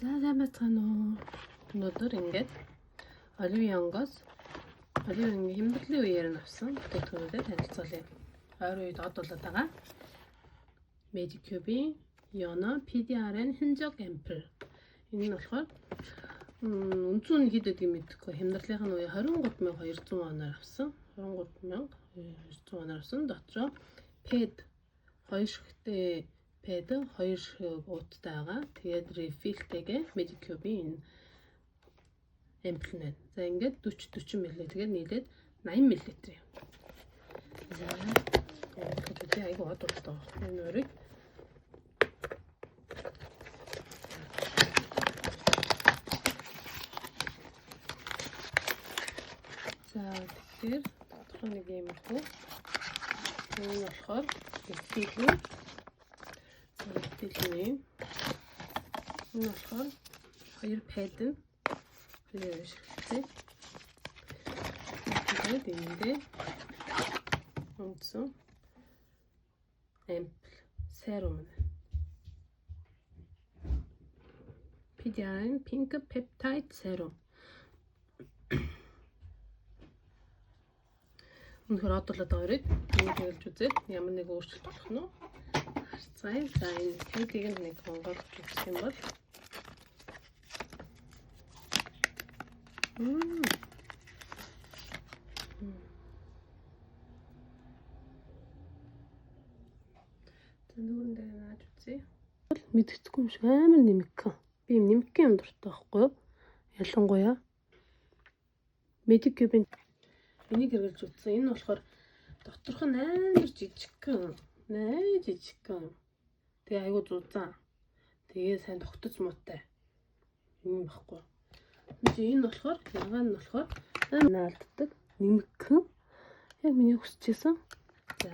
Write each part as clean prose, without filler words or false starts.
За сайн байцгаана уу. Өнөөдөр ингээд Оливиангоос Оливиангийн хямдрлын үеэр нь авсан бүтээгдэхүүнүүдэд танилцуулъя. Ойр үед од болоод байгаа. Medicube-ийн Yono PDR-ын хинжиг ампер. Энэ нь болохоор үнцэн хэд гэдэг юм мэдэхгүй. Хямдрлынх нь үе 23200 оноор авсан. 23200 оноор авсан. Дотроо PED 2 шигтэй PED 2 шиг ууттай байгаа. Тэгээд refillтэйгээ Medicube-ийн ампер нэ. За ингээд 40 мл. Тэгээд нийлээд 80 мл юм. За тэгээд айгу од болтой. Энэ өрийг за тэгэхээр тодорхой нэг юм хөө. Энэ болохоор refilling. Энэ болохоор 2 PED нь тэгээд шигтэй. Тэгээд эндээ онцсон ампл серум. PDR-ын Pink Peptide Serum. Өнөхөр од болоод байгаа өрийг энийг хэлж үзээд ямар нэг өөрчлөлт болох нь харцгаая. За энэ PED-ийг нэг онгойлж үзэх юм бол Тэнгүүндээ нааж үзье. Мэдгэцгүй юм шиг амар нэмэгхэн. Би юм нэмэгхэн юм дуртай байхгүй юу? Ялангуяа Medicube-ийн энийг хэрэглэж үзсэн. Энэ болохоор доторх нь амар жижигхэн. Тэгээ айгу зузаан. Тэгээ сайн тогтоц муутай. Юм баггүй. Энэ болохоор ягаан нь болохоор наалддаг. Нэмэгхэн. Яг миний хүсчихсэн. За.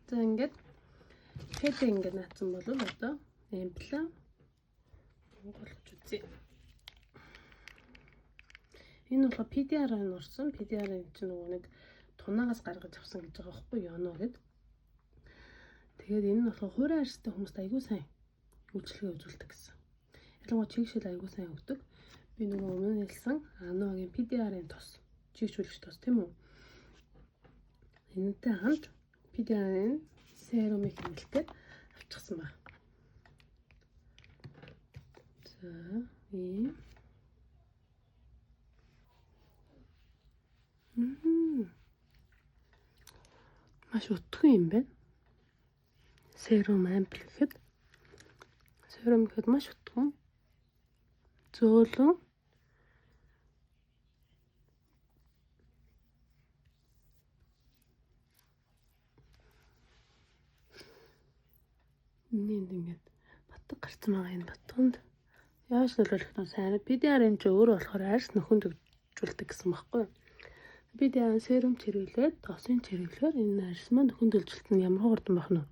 За ингээд PED ингээд наацсан бол одоо ампла онгойлгож үзье. Энэ болохоор PDR-ын орсон. PDR-ын чинь нөгөө нэг тунаагаас гаргаж авсан гэж байгаа байхгүй Yono гэд. Тэгээд энэ нь болохоор хуурай арьстай хүмүүст аягүй сайн үйлчлэгээ үзүүлдэг гэсэн. Ялангуяа чигшил аягүй сайн өгдөг. Би нөгөө өмнө хэлсэн Anoгийн PDR-ын тос, чигшүүлэгч тос тийм үү? Энэтэй хамт PDR-ын серумыг хэмнэлтэд авчихсан ба. За, ийм. Маш утга юм байна. Серум ампл гэхэд маш утга. Зөөлөн энд ингээд батг гарцсан байгаа энэ батганд яаж нөлөөлөх нь сайн. PDR-ын ч өөрөө болохоор арьс нөхөнд хөгжүүлдэг гэсэн баггүй. PDR-ын серум чирүүлээд тосын чирүүлэхээр энэ арьс маань нөхөнд хөгжүүлэлт нь ямар хурдан байх нь.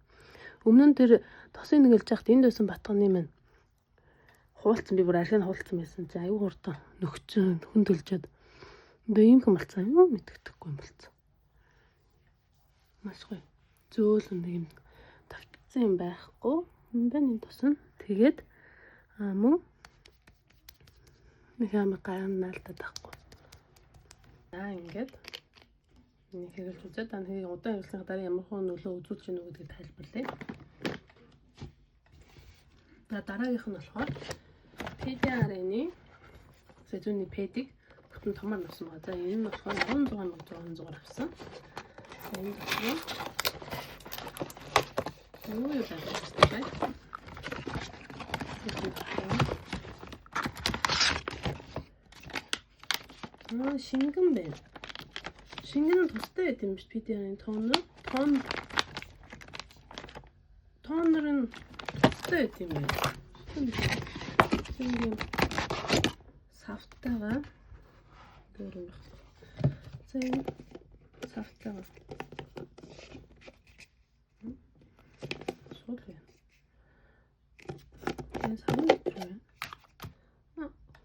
Өмнө нь тэр тосын нэгэлж яхад энд байсан батганы маань хуулцсан, би бүр арьсыг хуулцсан байсан. За аюу хурдан нөхцөн хөндөлжөөд одоо ийм хэм болцсон юм мэддэхгүй юм болцсон. Маш гоё. Зөөлөн нэг юм тавцсан юм байхгүй. Энэ байна энэ тосон. Тэгээд мөн нэг амар гайнаалдаад байхгүй. За ингээд энийг хэрэглэж үзээд энэ удаан хэрэглэхийн дараа ямар хөө нөлөө үзүүлж гэнэ гэдгийг тайлбарлая. За дараагийнх нь болохоор PDR-ын сэдвүний PED-ийг бүтэн томоор авсан байгаа. За энэ нь болохоор 16,600 авсан. Энэ болохоор юу юм бэ? Шингэн байна. Шингэн нь тустай байт юм биш PDR-ын тонер нь тустай байт юм байна. Шингэн савтайгаа гөрөн баг. За энэ савтайгаа сул юм. Энэ савн байна.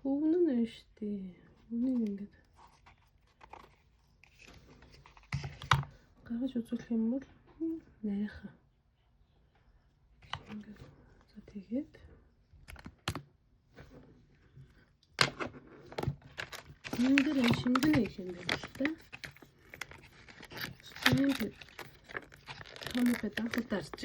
Хөвгөн нь шүү дээ. Үнийг ингээд гаргаж үзүүлэх юм бол Нарийнхан. Ингээд за тэгээд энэ шингэн их юм байна л та. Тэгээд томоо бэдэн таарч.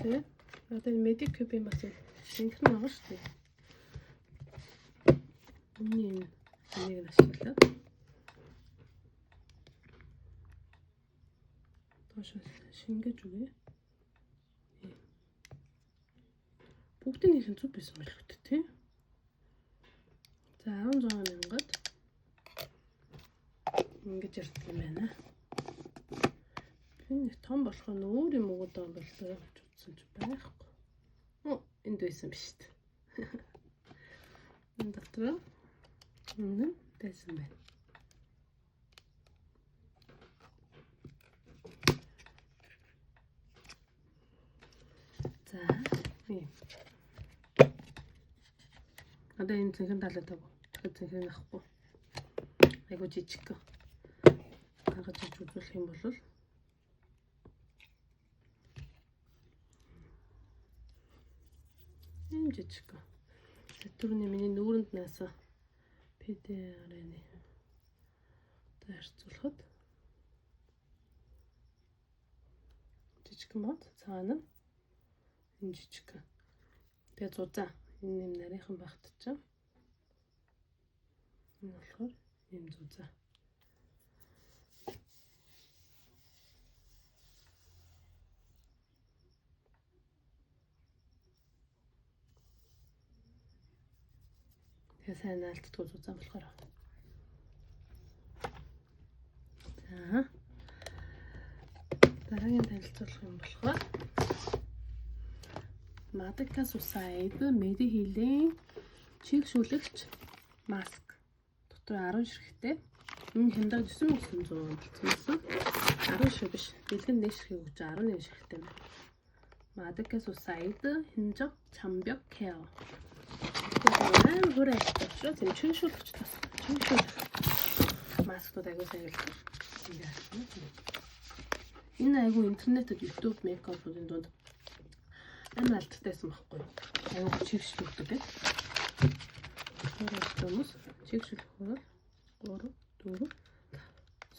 За одоо медикюбийн бас синхрон байгаа шүү дээ. Энийг ашиглаад тоош шингээж үгүй. Бүгднийх нь зүг байсан байх үү тий. За 16 мянгад ингэж ярьдаг юм байна. Би нэг том болохоор өөр юм уу даа болтой гэж утсан ч байхгүй. Энд байсан биш үү? Энэ дотор энэ байсан байна. За ийм. Одоо энэ цэнхэн талаад байгаа. Тэгэхээр цэнхэн авахгүй. Айгуу жижиг. Гаргаж иж үзүүлэх юм бол энэ жижиг. Түрүүний миний нүүрэнд нааса PDR-ны харьцуулахад жижиг мод цаана энэ жижиг. Тэгээ зузаан энэ юм нарийнхан багтчихаа. Энэ болохоор ийм зузаан. Тэгээ сайн наалтдгүй зузаан болохоор. За. Дараагийн танилцуулах юм болохоор Madika Suicide Medihealing чигшүүлэгч маск. Дотор 10 ширхтээ. Энэ хямдраг 9900 болчихсон. 10 ширхэг биш. Бэлгэн нэг ширхэг өгч 11 ширхтээ байна. Madika Suicide хинжиг чамбяг 케어. Хөрөө очроо тийм чигшүүлэгч тас. Чигшүүлэг маскууд айгуу сайн л. Энэ айгуу интернетэд YouTube мейкапуудын донд амар алдтайсан байхгүй. Айгуу чигшүүлдэг гэх. Хөрөөс чигшүүлэх хөрөө 3 4 5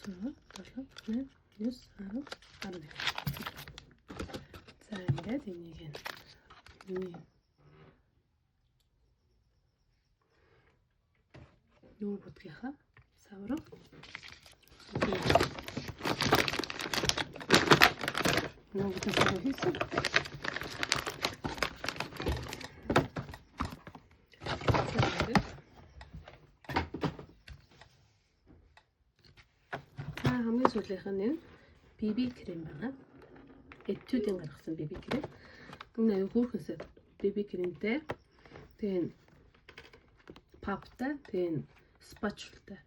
6 7 8 9 10 11. За ингээд энийг нүүр будгийнхаа савраг нүүр будгийнхаа хийсэн. Хамгийн сүүлийнх нь энэ BB крем байна. Etude-ийн гаргасан BB крем. Энэ аюу хөөрхөнсөд BB кремтэй. Тэгээ паптай, тэгээ спачултай.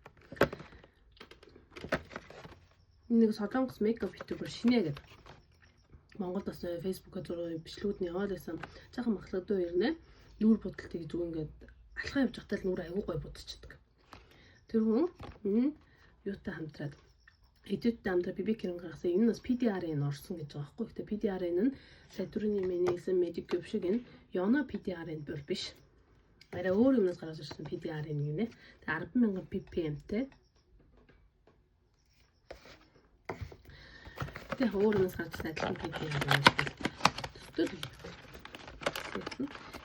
Нэг солонгос мейкап ютубер шинэ гэдэг. Монголд бас фэйсбүүкээр зураг бичлэгүүд нь яваад байсан. Жаахан махлагдаг юм нэ. Нүүр будалтыг зүг ингээд алхаа явж байхдаа нүүр аюу гой будчихдаг. Тэр хүн юутай хамтраад Etude-тэй хамтраад BB крем гаргасан. Энэ бас PDR-ын орсон гэж байгаа байхгүй. Гэтэ PDR-ын нь Saturn-ийн Menexen Medicube шиг энэ Yono PDR-ын бол биш. Арай өөр юмнаас гаргаж ирсэн PDR-ын нэг нэ. Тэгээ 10,000 ppm-тэй. Тэгээ өөр юмнаас гарч ирсэн адилхан PDR-ын.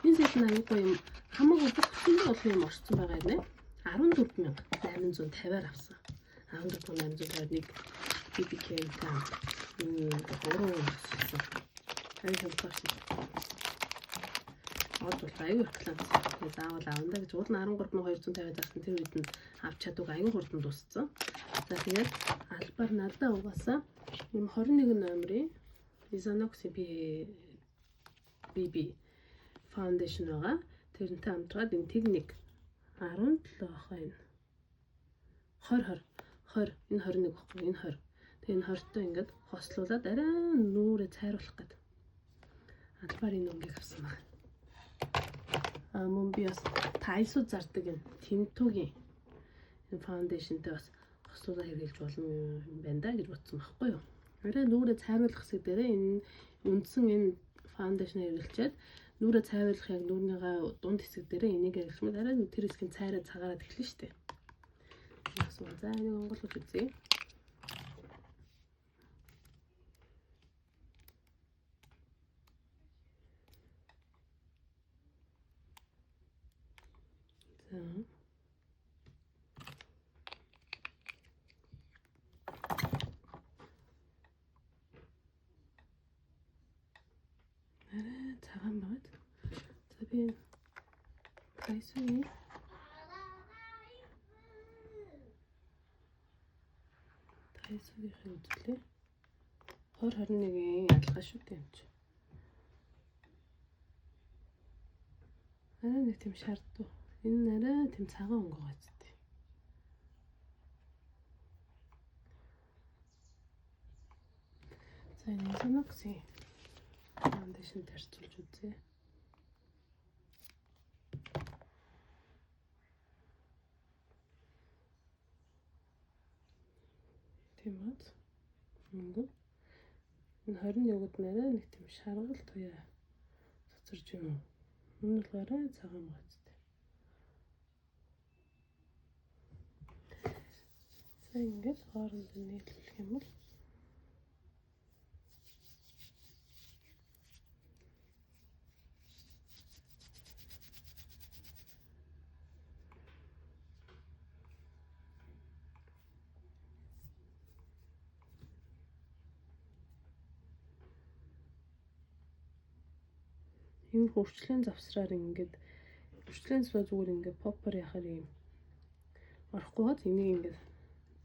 Энэ сэт аюугүй юм хамаагүй бүхэлдээ болох юм орсон байгаа нэ. 14,850-аар авсан. 14,850-ыг BB крем-тэй өөрөө авсан. Аюу хэмтгсэн. Бол аюу реклам. Заавал авандаа гэж уул нь 13,250 зарсан тэр үед нь авч чадваг аюу хурдан дууссан. За тэгээд албаар надад угаасаа юм 21 номерын Isanox BB foundation байгаа. Тэрнтэй хамтраад энэ техник 17 ах энэ 20 энэ 21 баггүй энэ 20. Тэгээ энэ 20-той ингээд хослуулаад арай нүрээ цайруулах гэдэг. Албаар энэ өнгийг авсан баг. Мөн би бас Тайсуу зардаг энэ Тинтугийн энэ фаундейшнтэй бас хослуулаад хэрэглэж болно юм байна да гэж бодсон байхгүй юу. Арай нүрээ цайруулах хэсэг дээрээ энэ үндсэн энэ фаундейшн хэрэглэчээд нүрээ цайруулах яг нүрнийгаа дунд хэсэг дээрээ энийг хэрэглэхмээр арай тэр хэсгийн цайраа цагаараад эхэлнэ шүү дээ. За энийг онгойлгож үзье. арай цагаан байгаад. За би Тайсууны Тайсууныхын үзлээ. 2021-ийн ялгаа шүү дээ юм чи. Арай нэг тийм шаарддаг. Энэ арай тийм цагаан өнгөө газтай. За энэ Zonox-ийн фаундейшн тарьцуулж үзье. Тийм үү? Энэ 21-д нэрээ нэг тийм шаргал туяа цоцорж юм. Энэ бол арай цагаан газтай. За ингээд хоорондоо нийлүүлэх юм бол энэ хурцлын завсраар ингээд хурцлын завсраа зүгээр ингээд поппер яхаар юм орохгүйгээд энийг ингээд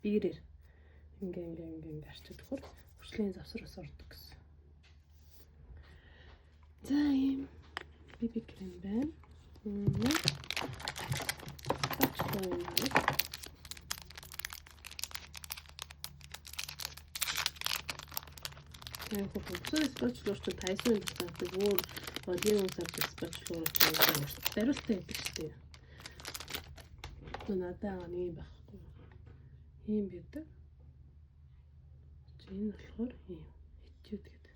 биерээр ингээд арчдагхаар хурцлын завсраас ордог гэсэн. За ийм BB крем байна. Яг хөөс спачлуур ч Тайсууны бэлтгэдэг өөр оливын сард спачлуур дарилттай байдаг шүү дээ. Надаа нэг байхгүй. Ийм байдаг. Энэ болохоор ийм хичээд гэдэг.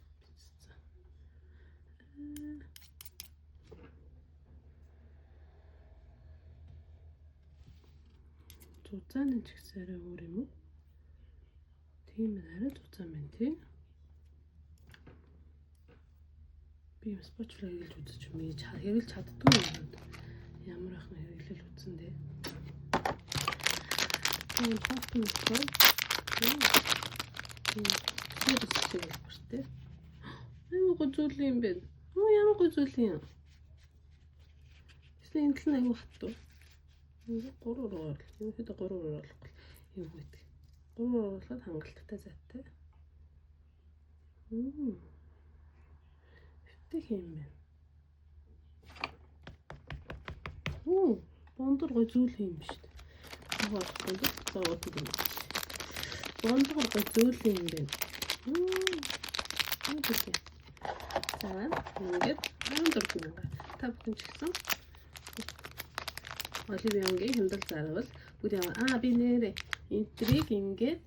Зузааны ч гэсэн арай өөр юм уу? Тийм арай зузаан байна тий. Би юм спачлуур хэрэглэж үзэж юм. Хэрэглэж чаддгүй юм. Ямар ахна хэрэглэл үзсэн дээ. Энэ фактын болохоор тийм хэрэгтэй. Аюу гозүүл юм бэ? Ямар гозүүл юм? Эсвэл энэ л аюу хатуу. Ингээ 3 орол. Ерөнхийдөө 3 орол юм байдаг. 3 оруулаад хангалттай зайтай. Их юм байна. Бондор гозүүл юм биш үү? Бондор гозүүл юм байна. За ингээд 14 мянга. Та бүхэн ч гэсэн оливьонгийн хямдал зарвал бүр би нэрээ энтриг ингээд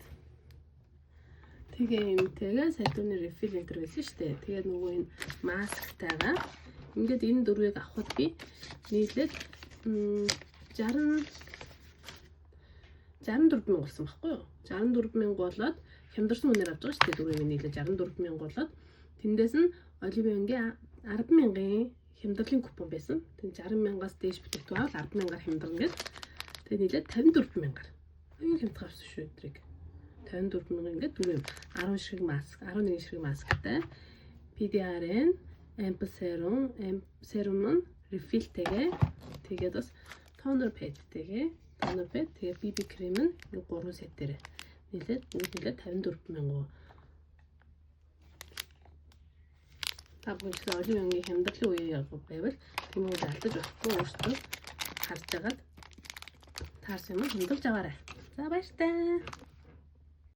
тэгээ юмтэйгээ сайтууны рефил энтер гэсэн шүү дээ. Тэгээд нөгөө энэ масктайгаа ингээд энэ дөрвийг авахд би нийлээд 64 мянга болсон байхгүй юу? 64 мянга болоод хямдарсан үнээр авч байгаа шүү дээ. Дөрвийг нийлээд 64 мянга болоод тэндээс нь оливьонгийн 10 мянган хямдрлын купон байсан. Тэгээд 60 мянгаас дээш бүтээгдэхүүн авал 10 мянгаар хямдарна гэдэг. Тэгээд нийлээд 54 мянгаар. Аюул хямдхан авсан шүү өдрийг. 54 мянга ингээд 4 10 ширхэг маск, 11 ширхэг масктай. PDRN, ample serum нь refillтэйгээ тэгээд бас toner padтэйгээ toner pad тэгээд BB крем нь 3 сетээр нийлээд 54 мянга. Табгүйс оливьонгийн хямдрлын үе байвал тийм үү алдаж болохгүй өөртөө харж агаад таарсан юм хямдалж агаарай. За баяр таа.